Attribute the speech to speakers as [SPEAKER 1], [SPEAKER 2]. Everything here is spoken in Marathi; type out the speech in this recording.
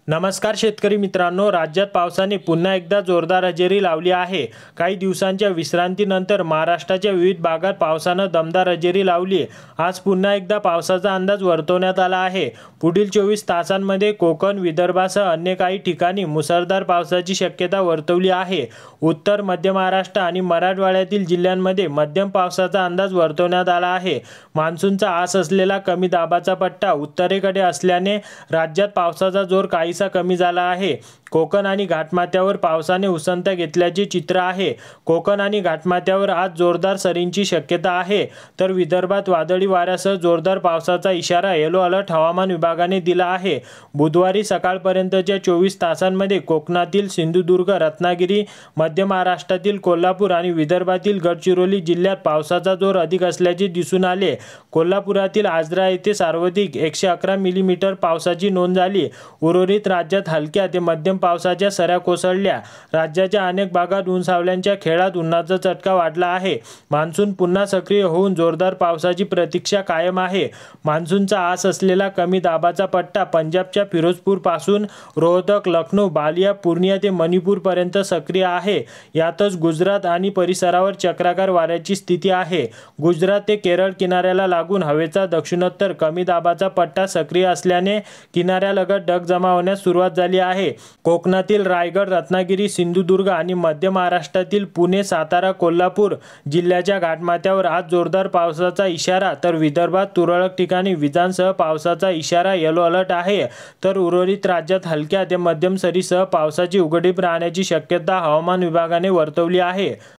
[SPEAKER 1] नमस्कार शेतकरी मित्रांनो, राज्यात पावसाने पुन्हा एकदा जोरदार हजेरी लावली आहे। काही दिवसांच्या विश्रांतीनंतर महाराष्ट्राच्या विविध भागात पावसाने दमदार हजेरी लावली। आज पुन्हा एकदा पावसाचा अंदाज वर्तवण्यात आला आहे। पुढील 24 तासांमध्ये कोकण, विदर्भासह अन्य काही ठिकाणी मुसळधार पावसाची शक्यता वर्तवली आहे। उत्तर मध्य महाराष्ट्र आणि मराठवाड्यातील जिल्ह्यांमध्ये मध्यम पावसाचा अंदाज वर्तवण्यात आला आहे। मान्सूनचा आस असलेला कमी दाबाचा पट्टा उत्तरेकडे असल्याने राज्यात पावसाचा जोर काहीसा कमी झाला आहे। कोकण आणि घाटमाथ्यावर पावसाने उसंत घेतल्याचे चित्र आहे। कोकण आणि घाटमाथ्यावर आज जोरदार सरींची शक्यता आहे, तर विदर्भात वादळी वाऱ्यासह जोरदार पावसाचा इशारा येलो अलर्ट हवामान विभागाने दिला आहे। बुधवारी सकाळपर्यंतच्या 24 तासांमध्ये कोकणातील सिंधुदुर्ग, रत्नागिरी, मध्य महाराष्ट्रातील कोल्हापूर आणि विदर्भातील गडचिरोली जिल्ह्यात पावसाचा जोर अधिक असल्याचे दिसून आले। कोल्हापुरातील आजरा येथे सार्वत्रिक 111 मिलीमीटर पावसाची नोंद झाली। उर्वरित राज्यात हलक्या ते मध्यम पावसाच्या सऱ्या कोसळल्या। राज्याच्या अनेक भागात ऊन-सावल्यांच्या खेळात उन्हाचा चटका वाढला आहे। मान्सून पुन्हा सक्रिय होऊन जोरदार पावसाची प्रतीक्षा कायम आहे। मान्सूनचा आस असलेला कमी दाबाचा पट्टा पंजाबच्या फिरोजपूर पासून रोहतक, लखनौ, बालिया, पूर्णिया ते मणिपूर पर्यंत सक्रिय आहे। यातच गुजरात आणि परिसरावर चक्राकार वाऱ्याची स्थिती आहे। गुजरात ते केरळ किनाऱ्याला लागून हवेचा दक्षिणोत्तर कमी दाबाचा पट्टा सक्रिय असल्याने किनाऱ्यालगत ढग जमा होण्यास सुरुवात झाली आहे। कोकणातील रायगड, रत्नागिरी, सिंधुदुर्ग आणि मध्य महाराष्ट्रातील पुणे, सातारा, कोल्हापूर जिल्ह्याच्या घाटमाथ्यावर आज जोरदार पावसाचा इशारा, तर विदर्भात तुरळक ठिकाणी विजांसह पावसाचा इशारा येलो अलर्ट आहे। तर उर्वरित राज्यात हलक्या ते मध्यम सरीसह पावसाची उघडीप राहण्याची शक्यता हवामान विभागाने वर्तवली आहे।